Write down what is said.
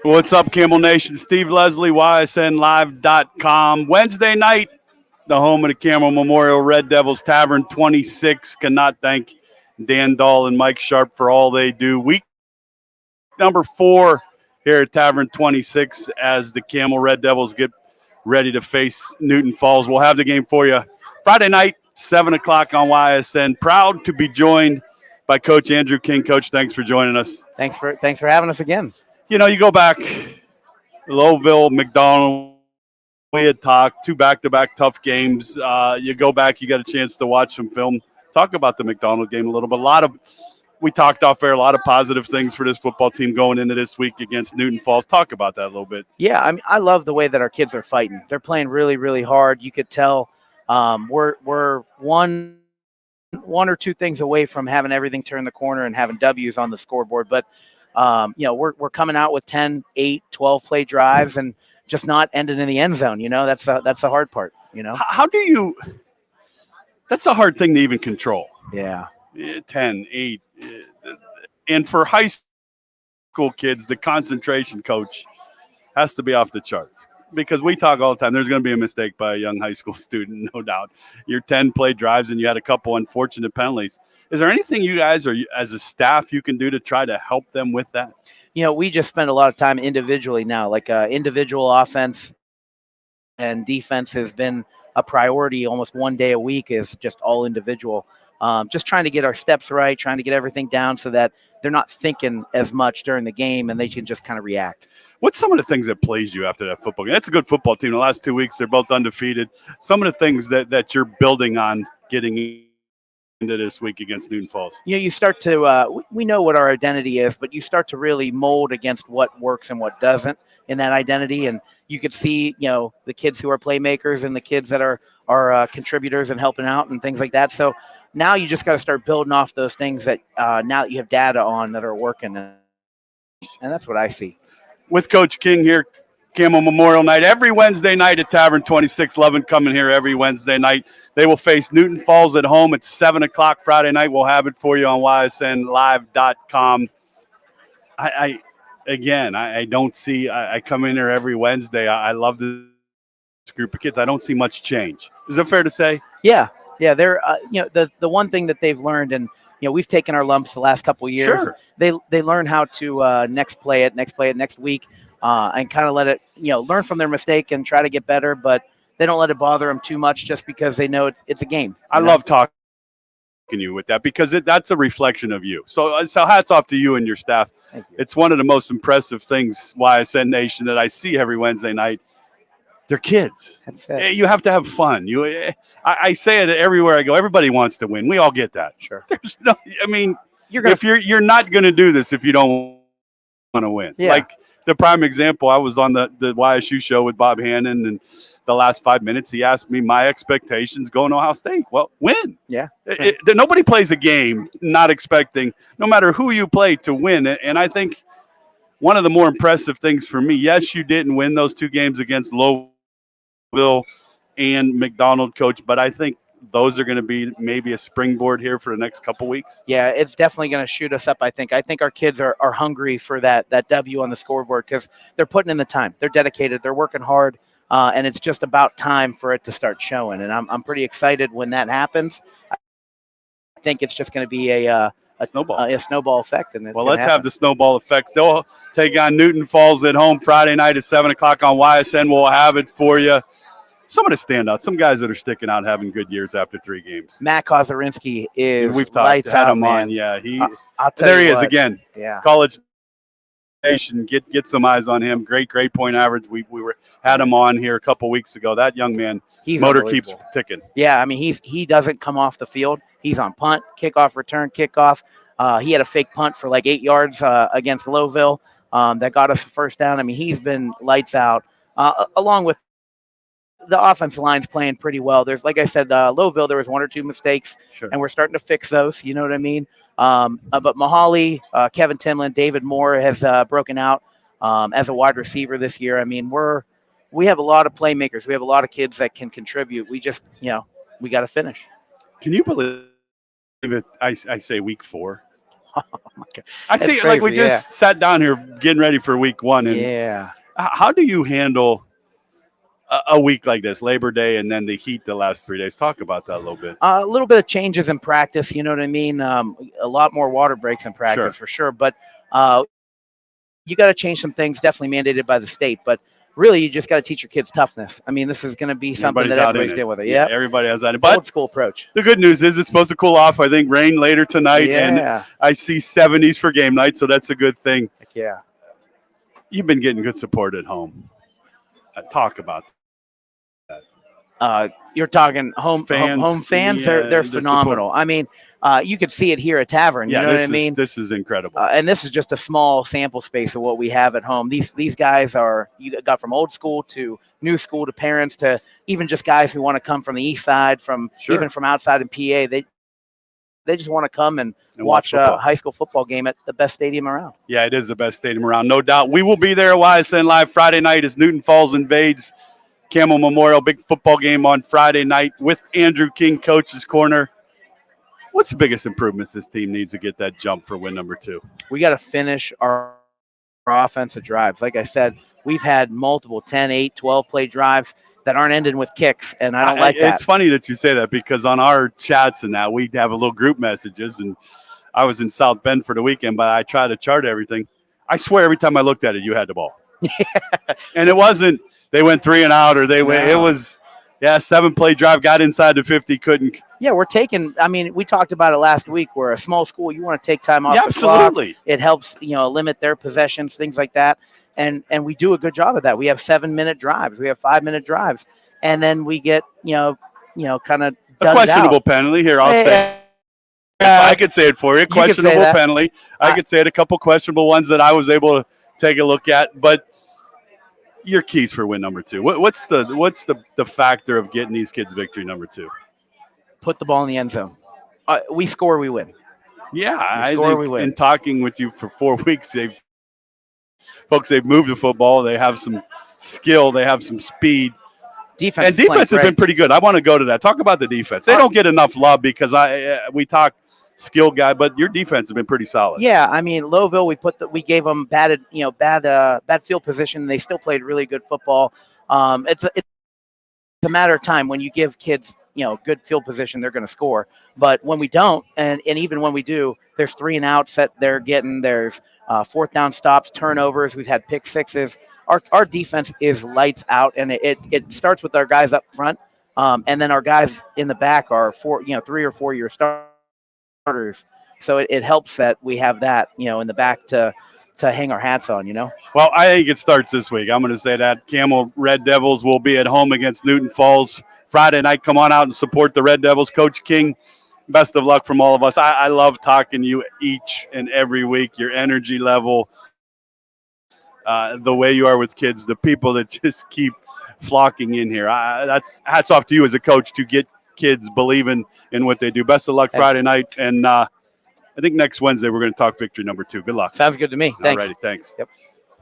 What's up, Campbell Nation? Steve Leslie, YSNLive.com. Wednesday night, the home of the Campbell Memorial Red Devils, Tavern 26. Cannot thank Dan Dahl and Mike Sharp for all they do. Week number 4 here at Tavern 26 as the Campbell Red Devils get ready to face Newton Falls. We'll have the game for you Friday night, 7 o'clock on YSN. Proud to be joined by Coach Andrew King. Coach, thanks for joining us. Thanks for having us again. You know, you go back, Lowville, McDonald, we had talked, 2 back-to-back tough games. You go back, you got a chance to watch some film. Talk about the McDonald game a little bit. We talked off air, a lot of positive things for this football team going into this week against Newton Falls. Talk about that a little bit. Yeah, I mean, I love the way that our kids are fighting. They're playing really, really hard. You could tell we're one or two things away from having everything turn the corner and having W's on the scoreboard. But we're coming out with 10, 8, 12 play drives and just not ending in the end zone. You know, that's the hard part. You know, how do you? That's a hard thing to even control. Yeah, 10, 8, and for high school kids, the concentration coach has to be off the charts. Because we talk all the time, there's going to be a mistake by a young high school student, no doubt. Your 10 play drives and you had a couple unfortunate penalties. Is there anything you guys or as a staff you can do to try to help them with that? You know, we just spend a lot of time individually now, like individual offense and defense has been a priority. Almost one day a week is just all individual. Just trying to get our steps right, trying to get everything down so that they're not thinking as much during the game and they can just kind of react. What's some of the things that plays you after that football game? That's a good football team. The last 2 weeks, they're both undefeated. Some of the things that you're building on getting into this week against Newton Falls. You know, you start to we know what our identity is, but you start to really mold against what works and what doesn't in that identity. And you could see, you know, the kids who are playmakers and the kids that are contributors and helping out and things like that. So now you just got to start building off those things that now that you have data on that are working. And that's what I see. With Coach King here, Campbell Memorial Night, every Wednesday night at Tavern 26. Loving coming here every Wednesday night. They will face Newton Falls at home at 7 o'clock Friday night. We'll have it for you on YSNLive.com. I don't see – I come in here every Wednesday. I love this group of kids. I don't see much change. Is that fair to say? Yeah. Yeah, they're the one thing that they've learned, and we've taken our lumps the last couple of years. Sure. They learn how to next play it next week, and kind of let it learn from their mistake and try to get better. But they don't let it bother them too much just because they know it's a game. I love talking to you with that because that's a reflection of you. So hats off to you and your staff. Thank you. It's one of the most impressive things, YSN Nation, that I see every Wednesday night. They're kids. That's it. You have to have fun. I say it everywhere I go. Everybody wants to win. We all get that. Sure. There's no. I mean, If you're not going to do this if you don't want to win. Yeah. Like the prime example, I was on the YSU show with Bob Hannon, and the last 5 minutes he asked me my expectations going to Ohio State. Well, win. Yeah. Nobody plays a game not expecting, no matter who you play, to win. And I think one of the more impressive things for me, yes, you didn't win those 2 games against Lowville and McDonald, Coach, but I think those are going to be maybe a springboard here for the next couple weeks. Yeah, it's definitely going to shoot us up, I think. I think our kids are hungry for that W on the scoreboard because they're putting in the time. They're dedicated. They're working hard, and it's just about time for it to start showing. And I'm pretty excited when that happens. I think it's just going to be a snowball effect. And let's have the snowball effects. They'll take on Newton Falls at home Friday night at 7 o'clock on YSN. We'll have it for you. Some of the standouts, some guys that are sticking out, having good years after 3 games. Matt Kozarinsky is We've lights had out, him man. on. Yeah, there he is again. Yeah, College Nation, get some eyes on him. Great point average. We had him on here a couple weeks ago. That young man, motor keeps ticking. Yeah, I mean he doesn't come off the field. He's on punt, kickoff, return, kickoff. He had a fake punt for like 8 yards against Lowville that got us a first down. I mean, he's been lights out, along with the offensive line's playing pretty well. There's, like I said, Lowville, there was 1 or 2 mistakes, Sure. And we're starting to fix those. You know what I mean? But Mahali, Kevin Timlin, David Moore has broken out as a wide receiver this year. I mean, we have a lot of playmakers. We have a lot of kids that can contribute. We just, we got to finish. Can you believe it? I say week 4. Oh my God. I That's see. Like we crazy, just sat down here getting ready for week one, and yeah. how do you handle a week like this, Labor Day, and then the heat the last 3 days? Talk about that a little bit. A little bit of changes in practice, you know what I mean? A lot more water breaks in practice for sure. But you got to change some things, definitely mandated by the state. But really, you just got to teach your kids toughness. I mean, this is going to be something that everybody's dealing with. Yeah, everybody has that. But old school approach. The good news is it's supposed to cool off. I think rain later tonight, and I see 70s for game night, so that's a good thing. Heck yeah. You've been getting good support at home. Talk about that. You're talking home fans. Yeah, they're phenomenal. I mean, you could see it here at Tavern. You know what I mean? This is incredible. And this is just a small sample space of what we have at home. These guys are, you got from old school to new school to parents to even just guys who want to come from the east side, even from outside in PA. They just want to come and watch a high school football game at the best stadium around. Yeah, it is the best stadium around, no doubt. We will be there at YSN Live Friday night as Newton Falls invades Campbell Memorial. Big football game on Friday night with Andrew King, Coach's Corner. What's the biggest improvements this team needs to get that jump for win number 2? We got to finish our offensive drives. Like I said, we've had multiple 10, 8, 12-play drives that aren't ending with kicks, and I don't like that. It's funny that you say that because on our chats and that, we have a little group messages, and I was in South Bend for the weekend, but I try to chart everything. I swear every time I looked at it, you had the ball. And it wasn't they went 3 and out or they went. It was, 7-play drive, got inside the 50, couldn't. Yeah, we're taking. I mean, we talked about it last week. We're a small school. You want to take time off. Yeah, absolutely. Clock. It helps, limit their possessions, things like that. And we do a good job of that. We have 7-minute drives. We have 5-minute drives, and then we get kind of a questionable penalty here. I'll say. I could say it for you. Questionable penalty. I could say it. A couple questionable ones that I was able to take a look at, but. Your keys for win number 2. What's the factor of getting these kids victory number 2? Put the ball in the end zone. We score, we win. Yeah, I think in talking with you for 4 weeks, they've moved the football. They have some skill. They have some speed. Defense has been pretty good. I want to go to that. Talk about the defense. They don't get enough love because we talk skill guy, but your defense has been pretty solid. Yeah, I mean, Lowville, we gave them bad field position. They still played really good football. It's a matter of time when you give kids, good field position, they're going to score. But when we don't, and even when we do, there's 3 and outs that they're getting. There's 4th down stops, turnovers. We've had pick sixes. Our defense is lights out, and it starts with our guys up front, and then our guys in the back are 3 or 4 year starters. So it helps that we have that, in the back to hang our hats on, Well, I think it starts this week. I'm going to say that Campbell Red Devils will be at home against Newton Falls Friday night. Come on out and support the Red Devils. Coach King, best of luck from all of us. I love talking to you each and every week. Your energy level, the way you are with kids, the people that just keep flocking in here. That's hats off to you as a coach to get kids believing in what they do. Best of luck Friday night. And I think next Wednesday we're going to talk victory number 2. Good luck. Sounds good to me. Thanks. All righty. Thanks. Yep.